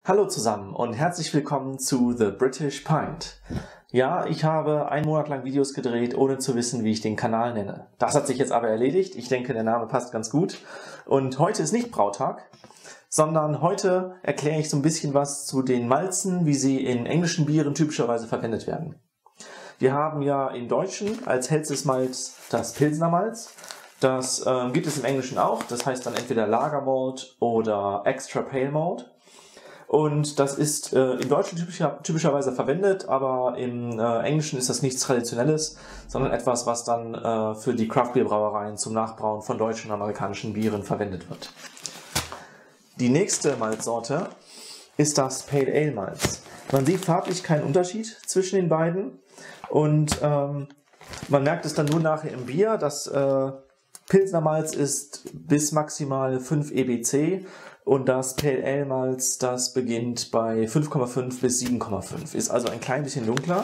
Hallo zusammen und herzlich willkommen zu The British Pint. Ja, ich habe einen Monat lang Videos gedreht, ohne zu wissen, wie ich den Kanal nenne. Das hat sich jetzt aber erledigt. Ich denke, der Name passt ganz gut. Und heute ist nicht Brautag, sondern heute erkläre ich so ein bisschen was zu den Malzen, wie sie in englischen Bieren typischerweise verwendet werden. Wir haben ja im Deutschen als hellstes Malz das Pilsner Malz. Das gibt es im Englischen auch. Das heißt dann entweder Lager Malt oder Extra Pale Malt. Und das ist im Deutschen typischerweise verwendet, aber im Englischen ist das nichts Traditionelles, sondern etwas, was dann für die Craft-Bier-Brauereien zum Nachbrauen von deutschen und amerikanischen Bieren verwendet wird. Die nächste Malzsorte ist das Pale Ale Malz. Man sieht farblich keinen Unterschied zwischen den beiden und man merkt es dann nur nachher im Bier. Das Pilsner Malz ist bis maximal 5 EBC. Und das Pale Ale Malz, das beginnt bei 5,5 bis 7,5. Ist also ein klein bisschen dunkler.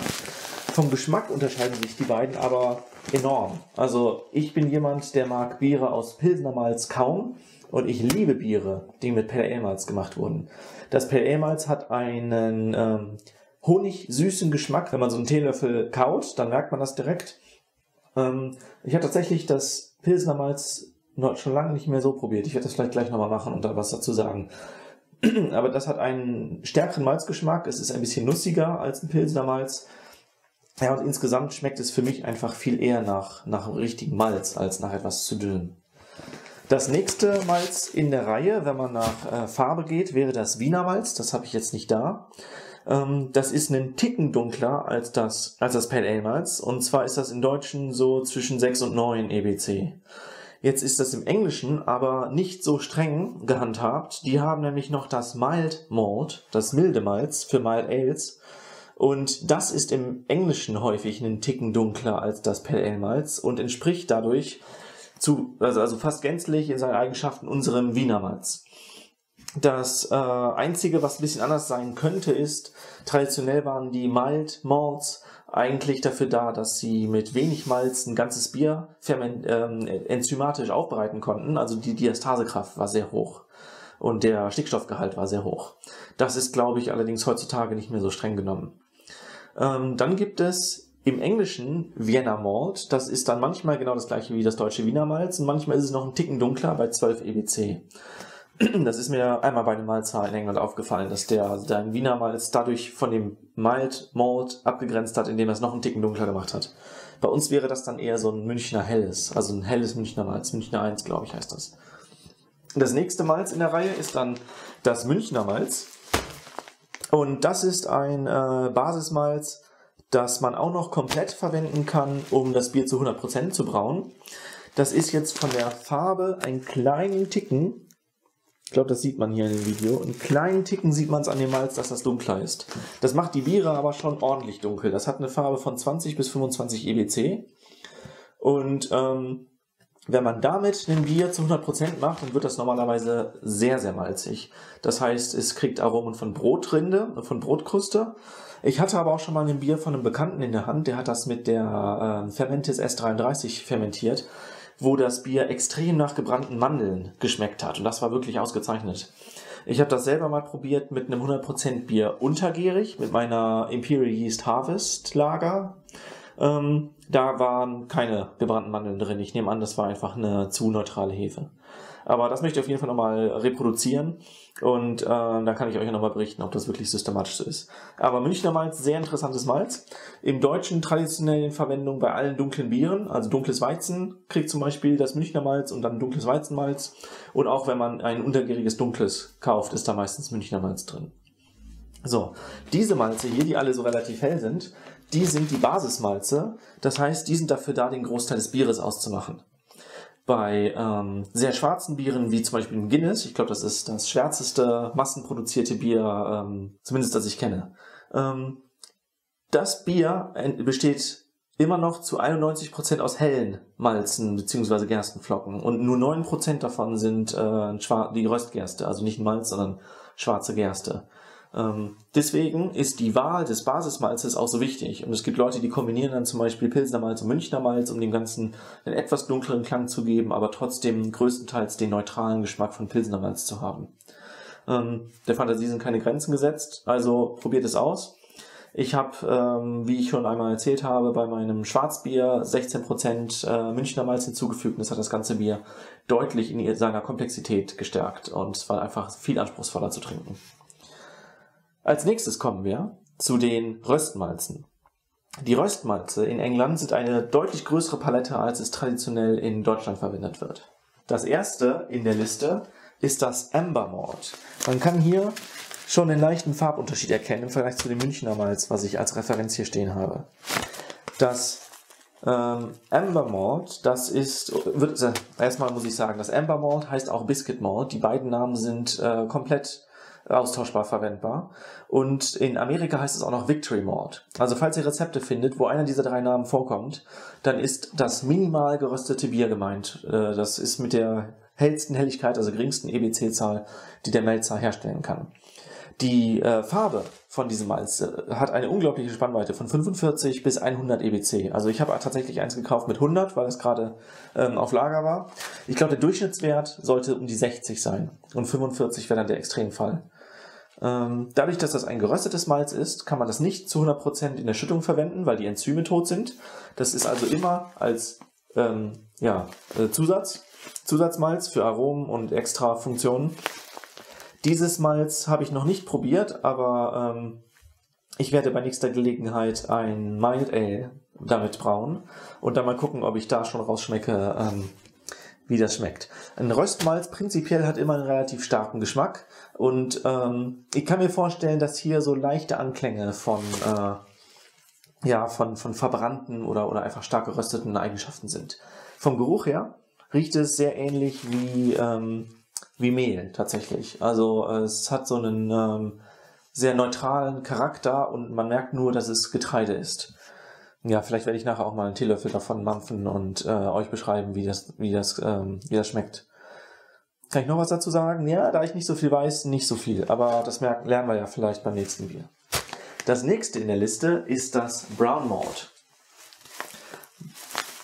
Vom Geschmack unterscheiden sich die beiden aber enorm. Also ich bin jemand, der mag Biere aus Pilsner Malz kaum. Und ich liebe Biere, die mit Pale Ale Malz gemacht wurden. Das Pale Ale Malz hat einen honigsüßen Geschmack. Wenn man so einen Teelöffel kaut, dann merkt man das direkt. Ich habe tatsächlich das Pilsner Malz schon lange nicht mehr so probiert. Ich werde das vielleicht gleich nochmal machen und da was dazu sagen. Aber das hat einen stärkeren Malzgeschmack. Es ist ein bisschen nussiger als ein Pilsner Malz. Ja, und insgesamt schmeckt es für mich einfach viel eher nach richtigem Malz als nach etwas zu dünnem. Das nächste Malz in der Reihe, wenn man nach Farbe geht, wäre das Wiener Malz. Das habe ich jetzt nicht da. Das ist einen Ticken dunkler als das Pale Ale Malz. Und zwar ist das im Deutschen so zwischen 6 und 9 EBC. Jetzt ist das im Englischen aber nicht so streng gehandhabt. Die haben nämlich noch das Mild Malt, das milde Malz für Mild Ales. Und das ist im Englischen häufig einen Ticken dunkler als das Pale Ale Malz und entspricht dadurch also fast gänzlich in seinen Eigenschaften unserem Wiener Malz. Das Einzige, was ein bisschen anders sein könnte, ist, traditionell waren die Mild Malts eigentlich dafür da, dass sie mit wenig Malz ein ganzes Bier enzymatisch aufbereiten konnten. Also die Diastasekraft war sehr hoch und der Stickstoffgehalt war sehr hoch. Das ist, glaube ich, allerdings heutzutage nicht mehr so streng genommen. Dann gibt es im Englischen Vienna Malt. Das ist dann manchmal genau das gleiche wie das deutsche Wiener Malz und manchmal ist es noch ein Ticken dunkler bei 12 EBC. Das ist mir einmal bei einem Malzer in England aufgefallen, dass der Wiener Malz dadurch von dem Mild Malt abgegrenzt hat, indem er es noch einen Ticken dunkler gemacht hat. Bei uns wäre das dann eher so ein Münchner Helles, also ein helles Münchner Malz. Münchner 1, glaube ich, heißt das. Das nächste Malz in der Reihe ist dann das Münchner Malz. Und das ist ein Basismalz, das man auch noch komplett verwenden kann, um das Bier zu 100% zu brauen. Das ist jetzt von der Farbe ein kleinen Ticken. Ich glaube, das sieht man hier in dem Video. Einen kleinen Ticken sieht man es an dem Malz, dass das dunkler ist. Das macht die Biere aber schon ordentlich dunkel. Das hat eine Farbe von 20 bis 25 EBC. Und wenn man damit ein Bier zu 100% macht, dann wird das normalerweise sehr, sehr malzig. Das heißt, es kriegt Aromen von Brotrinde, von Brotkruste. Ich hatte aber auch schon mal ein Bier von einem Bekannten in der Hand. Der hat das mit der Fermentis S33 fermentiert, wo das Bier extrem nach gebrannten Mandeln geschmeckt hat. Und das war wirklich ausgezeichnet. Ich habe das selber mal probiert mit einem 100% Bier untergärig, mit meiner Imperial Yeast Harvest Lager. Da waren keine gebrannten Mandeln drin. Ich nehme an, das war einfach eine zu neutrale Hefe. Aber das möchte ich auf jeden Fall nochmal reproduzieren und dann kann ich euch nochmal berichten, ob das wirklich systematisch so ist. Aber Münchner Malz, sehr interessantes Malz. Im Deutschen traditionell in Verwendung bei allen dunklen Bieren, also dunkles Weizen kriegt zum Beispiel das Münchner Malz und dann dunkles Weizenmalz. Und auch wenn man ein untergäriges dunkles kauft, ist da meistens Münchner Malz drin. So, diese Malze hier, die alle so relativ hell sind, die sind die Basismalze. Das heißt, die sind dafür da, den Großteil des Bieres auszumachen. Bei sehr schwarzen Bieren, wie zum Beispiel im Guinness, ich glaube, das ist das schwärzeste massenproduzierte Bier, zumindest das ich kenne. Das Bier besteht immer noch zu 91% aus hellen Malzen bzw. Gerstenflocken und nur 9% davon sind die Röstgerste, also nicht Malz, sondern schwarze Gerste. Deswegen ist die Wahl des Basismalzes auch so wichtig. Und es gibt Leute, die kombinieren dann zum Beispiel Pilsner Malz und Münchner Malz, um dem Ganzen einen etwas dunkleren Klang zu geben, aber trotzdem größtenteils den neutralen Geschmack von Pilsner Malz zu haben. Der Fantasie sind keine Grenzen gesetzt, also probiert es aus. Ich habe, wie ich schon einmal erzählt habe, bei meinem Schwarzbier 16% Münchner Malz hinzugefügt. Das hat das ganze Bier deutlich in seiner Komplexität gestärkt und es war einfach viel anspruchsvoller zu trinken. Als nächstes kommen wir zu den Röstmalzen. Die Röstmalze in England sind eine deutlich größere Palette, als es traditionell in Deutschland verwendet wird. Das erste in der Liste ist das Amber Malt. Man kann hier schon einen leichten Farbunterschied erkennen im Vergleich zu dem Münchner Malz, was ich als Referenz hier stehen habe. Das Amber Malt, erstmal muss ich sagen, das Amber Malt heißt auch Biscuit Malt. Die beiden Namen sind komplett austauschbar verwendbar. Und in Amerika heißt es auch noch Victory Malt. Also falls ihr Rezepte findet, wo einer dieser 3 Namen vorkommt, dann ist das minimal geröstete Bier gemeint. Das ist mit der hellsten Helligkeit, also geringsten EBC-Zahl, die der Melzer herstellen kann. Die Farbe von diesem Malz hat eine unglaubliche Spannweite von 45 bis 100 EBC. Also ich habe tatsächlich eins gekauft mit 100, weil es gerade auf Lager war. Ich glaube, der Durchschnittswert sollte um die 60 sein und 45 wäre dann der Extremfall. Dadurch, dass das ein geröstetes Malz ist, kann man das nicht zu 100% in der Schüttung verwenden, weil die Enzyme tot sind. Das ist also immer als Zusatzmalz für Aromen und extra Funktionen. Dieses Malz habe ich noch nicht probiert, aber ich werde bei nächster Gelegenheit ein Mild Ale damit brauen und dann mal gucken, ob ich da schon rausschmecke, wie das schmeckt. Ein Röstmalz prinzipiell hat immer einen relativ starken Geschmack und ich kann mir vorstellen, dass hier so leichte Anklänge von verbrannten oder einfach stark gerösteten Eigenschaften sind. Vom Geruch her riecht es sehr ähnlich wie Mehl tatsächlich. Also es hat so einen sehr neutralen Charakter und man merkt nur, dass es Getreide ist. Ja, vielleicht werde ich nachher auch mal einen Teelöffel davon mampfen und euch beschreiben, wie das schmeckt. Kann ich noch was dazu sagen? Ja, da ich nicht so viel weiß, nicht so viel. Aber das lernen wir ja vielleicht beim nächsten Bier. Das nächste in der Liste ist das Brown Malt.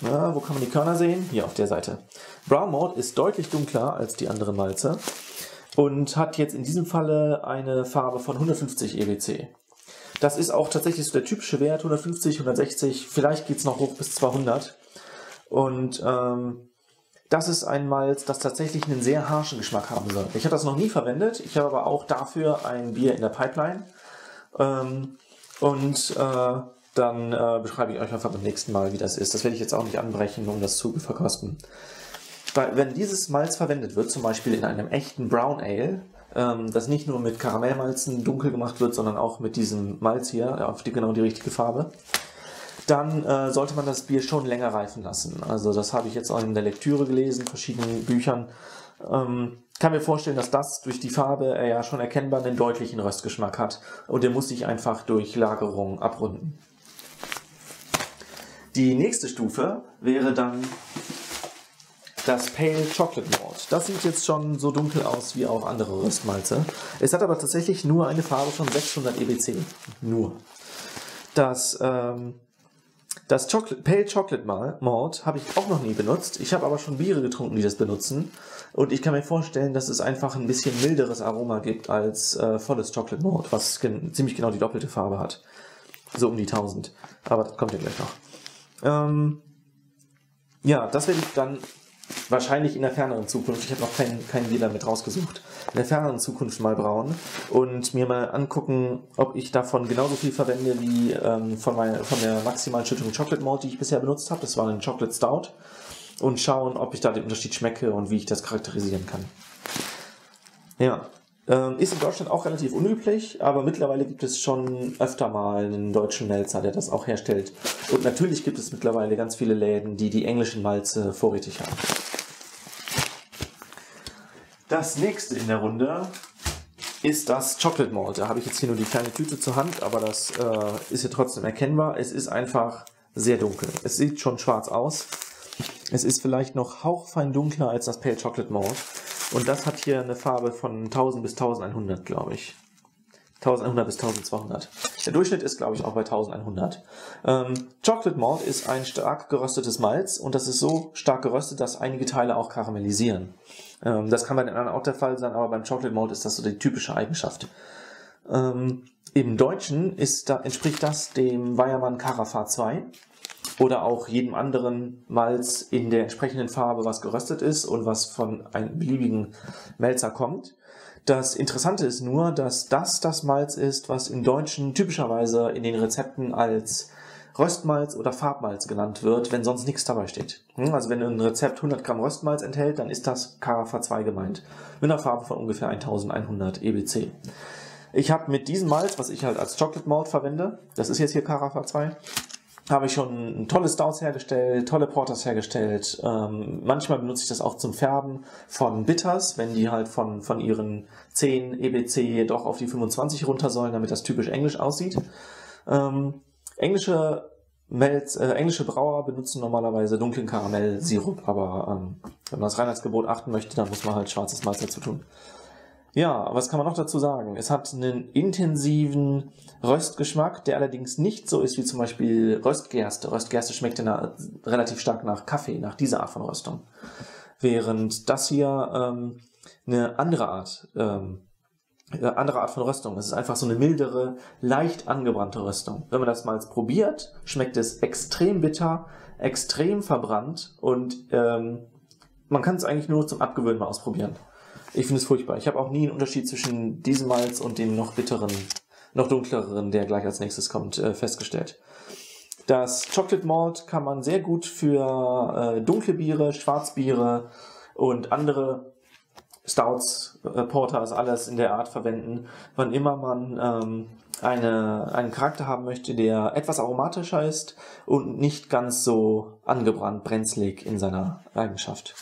Ja, wo kann man die Körner sehen? Hier auf der Seite. Brown Malt ist deutlich dunkler als die anderen Malze und hat jetzt in diesem Falle eine Farbe von 150 EBC. Das ist auch tatsächlich so der typische Wert, 150, 160, vielleicht geht es noch hoch bis 200. Und das ist ein Malz, das tatsächlich einen sehr harschen Geschmack haben soll. Ich habe das noch nie verwendet, ich habe aber auch dafür ein Bier in der Pipeline. Dann beschreibe ich euch einfach beim nächsten Mal, wie das ist. Das werde ich jetzt auch nicht anbrechen, um das zu verkosten. Weil wenn dieses Malz verwendet wird, zum Beispiel in einem echten Brown Ale, das nicht nur mit Karamellmalzen dunkel gemacht wird, sondern auch mit diesem Malz hier, auf genau die richtige Farbe, dann sollte man das Bier schon länger reifen lassen. Also das habe ich jetzt auch in der Lektüre gelesen, verschiedenen Büchern. Kann mir vorstellen, dass das durch die Farbe ja schon erkennbar einen deutlichen Röstgeschmack hat und der muss sich einfach durch Lagerung abrunden. Die nächste Stufe wäre dann das Pale Chocolate Malt. Das sieht jetzt schon so dunkel aus wie auch andere Röstmalze. Es hat aber tatsächlich nur eine Farbe von 600 EBC. Nur. Das Pale Chocolate Malt habe ich auch noch nie benutzt. Ich habe aber schon Biere getrunken, die das benutzen. Und ich kann mir vorstellen, dass es einfach ein bisschen milderes Aroma gibt als volles Chocolate Malt, was ziemlich genau die doppelte Farbe hat. So um die 1000. Aber das kommt ja gleich noch. Das werde ich dann wahrscheinlich in der ferneren Zukunft, ich habe noch kein Bier damit rausgesucht, in der ferneren Zukunft mal brauen und mir mal angucken, ob ich davon genauso viel verwende wie von der maximalen Schüttung Chocolate Malt, die ich bisher benutzt habe. Das war ein Chocolate Stout. Und schauen, ob ich da den Unterschied schmecke und wie ich das charakterisieren kann. Ja, ist in Deutschland auch relativ unüblich, aber mittlerweile gibt es schon öfter mal einen deutschen Melzer, der das auch herstellt. Und natürlich gibt es mittlerweile ganz viele Läden, die die englischen Malze vorrätig haben. Das nächste in der Runde ist das Chocolate Malt. Da habe ich jetzt hier nur die kleine Tüte zur Hand, aber das ist hier trotzdem erkennbar. Es ist einfach sehr dunkel. Es sieht schon schwarz aus. Es ist vielleicht noch hauchfein dunkler als das Pale Chocolate Malt. Und das hat hier eine Farbe von 1000 bis 1100, glaube ich. 1100 bis 1200. Der Durchschnitt ist, glaube ich, auch bei 1100. Chocolate Malt ist ein stark geröstetes Malz und das ist so stark geröstet, dass einige Teile auch karamellisieren. Das kann bei den anderen auch der Fall sein, aber beim Chocolate Malt ist das so die typische Eigenschaft. Im Deutschen entspricht das dem Weyermann Carafa 2 oder auch jedem anderen Malz in der entsprechenden Farbe, was geröstet ist und was von einem beliebigen Melzer kommt. Das Interessante ist nur, dass das Malz ist, was im Deutschen typischerweise in den Rezepten als Röstmalz oder Farbmalz genannt wird, wenn sonst nichts dabei steht. Also wenn ein Rezept 100 Gramm Röstmalz enthält, dann ist das Carafa 2 gemeint. Mit einer Farbe von ungefähr 1100 EBC. Ich habe mit diesem Malz, was ich halt als Chocolate Malt verwende, das ist jetzt hier Carafa 2, habe ich schon tolle Stouts hergestellt, tolle Porters hergestellt. Manchmal benutze ich das auch zum Färben von Bitters, wenn die halt von ihren 10 EBC doch auf die 25 runter sollen, damit das typisch englisch aussieht. Englische Brauer benutzen normalerweise dunklen Karamellsirup, aber wenn man das Reinheitsgebot achten möchte, dann muss man halt schwarzes Malz dazu tun. Ja, was kann man noch dazu sagen? Es hat einen intensiven Röstgeschmack, der allerdings nicht so ist wie zum Beispiel Röstgerste. Röstgerste schmeckt relativ stark nach Kaffee, nach dieser Art von Röstung. Während das hier eine andere Art von Röstung. Es ist einfach so eine mildere, leicht angebrannte Röstung. Wenn man das Malz probiert, schmeckt es extrem bitter, extrem verbrannt und man kann es eigentlich nur zum Abgewöhnen mal ausprobieren. Ich finde es furchtbar. Ich habe auch nie einen Unterschied zwischen diesem Malz und dem noch bitteren, noch dunkleren, der gleich als nächstes kommt, festgestellt. Das Chocolate Malt kann man sehr gut für dunkle Biere, Schwarzbiere und andere Stouts, Porters, alles in der Art verwenden, wann immer man einen Charakter haben möchte, der etwas aromatischer ist und nicht ganz so angebrannt, brenzlig in seiner Eigenschaft.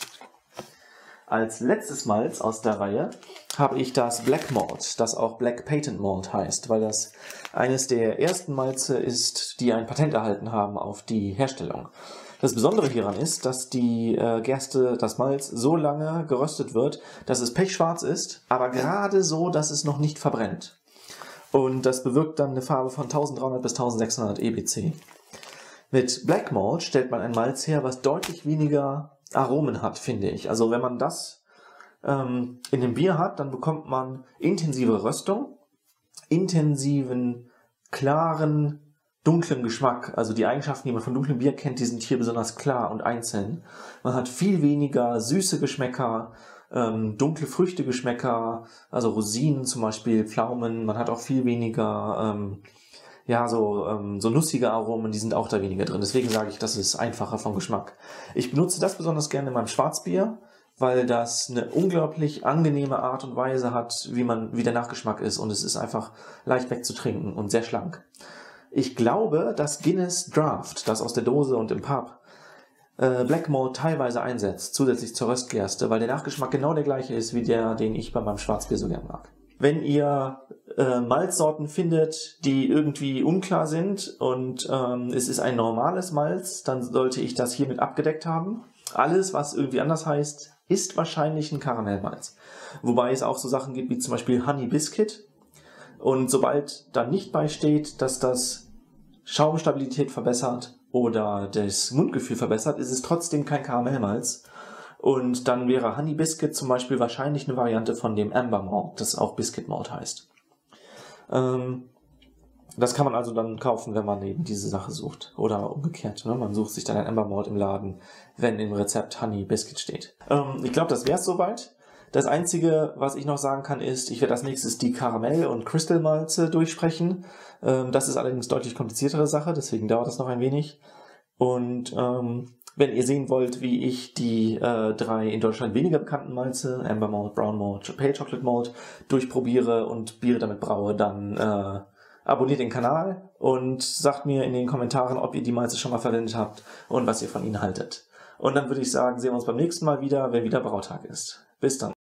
Als letztes Malz aus der Reihe habe ich das Black Malt, das auch Black Patent Malt heißt, weil das eines der ersten Malze ist, die ein Patent erhalten haben auf die Herstellung. Das Besondere hieran ist, dass die Gerste, das Malz, so lange geröstet wird, dass es pechschwarz ist, aber gerade so, dass es noch nicht verbrennt. Und das bewirkt dann eine Farbe von 1300 bis 1600 EBC. Mit Black Malt stellt man ein Malz her, was deutlich weniger Aromen hat, finde ich. Also wenn man das in dem Bier hat, dann bekommt man intensive Röstung, intensiven, klaren, dunklen Geschmack. Also die Eigenschaften, die man von dunklem Bier kennt, die sind hier besonders klar und einzeln. Man hat viel weniger süße Geschmäcker, dunkle Früchtegeschmäcker, also Rosinen zum Beispiel, Pflaumen. Man hat auch viel weniger so nussige Aromen, die sind auch da weniger drin. Deswegen sage ich, das ist einfacher vom Geschmack. Ich benutze das besonders gerne in meinem Schwarzbier, weil das eine unglaublich angenehme Art und Weise hat, wie der Nachgeschmack ist. Und es ist einfach leicht wegzutrinken und sehr schlank. Ich glaube, dass Guinness Draft, das aus der Dose und im Pub, Black Malt teilweise einsetzt, zusätzlich zur Röstgerste, weil der Nachgeschmack genau der gleiche ist, wie der, den ich bei meinem Schwarzbier so gern mag. Wenn ihr Malzsorten findet, die irgendwie unklar sind und es ist ein normales Malz, dann sollte ich das hiermit abgedeckt haben. Alles, was irgendwie anders heißt, ist wahrscheinlich ein Karamellmalz. Wobei es auch so Sachen gibt wie zum Beispiel Honey Biscuit. Und sobald da nicht beisteht, dass das Schaumstabilität verbessert oder das Mundgefühl verbessert, ist es trotzdem kein Karamellmalz. Und dann wäre Honey Biscuit zum Beispiel wahrscheinlich eine Variante von dem Amber Malt, das auch Biscuit Malt heißt. Das kann man also dann kaufen, wenn man eben diese Sache sucht. Oder umgekehrt, ne? Man sucht sich dann ein Amber Malt im Laden, wenn im Rezept Honey Biscuit steht. Ich glaube, das wäre es soweit. Das Einzige, was ich noch sagen kann, ist, ich werde als nächstes die Karamell- und Crystal Malze durchsprechen. Das ist allerdings deutlich kompliziertere Sache, deswegen dauert das noch ein wenig. Und wenn ihr sehen wollt, wie ich die 3 in Deutschland weniger bekannten Malze, Amber Malt, Brown Malt, Pale Chocolate Malt, durchprobiere und Biere damit braue, dann abonniert den Kanal und sagt mir in den Kommentaren, ob ihr die Malze schon mal verwendet habt und was ihr von ihnen haltet. Und dann würde ich sagen, sehen wir uns beim nächsten Mal wieder, wenn wieder Brautag ist. Bis dann.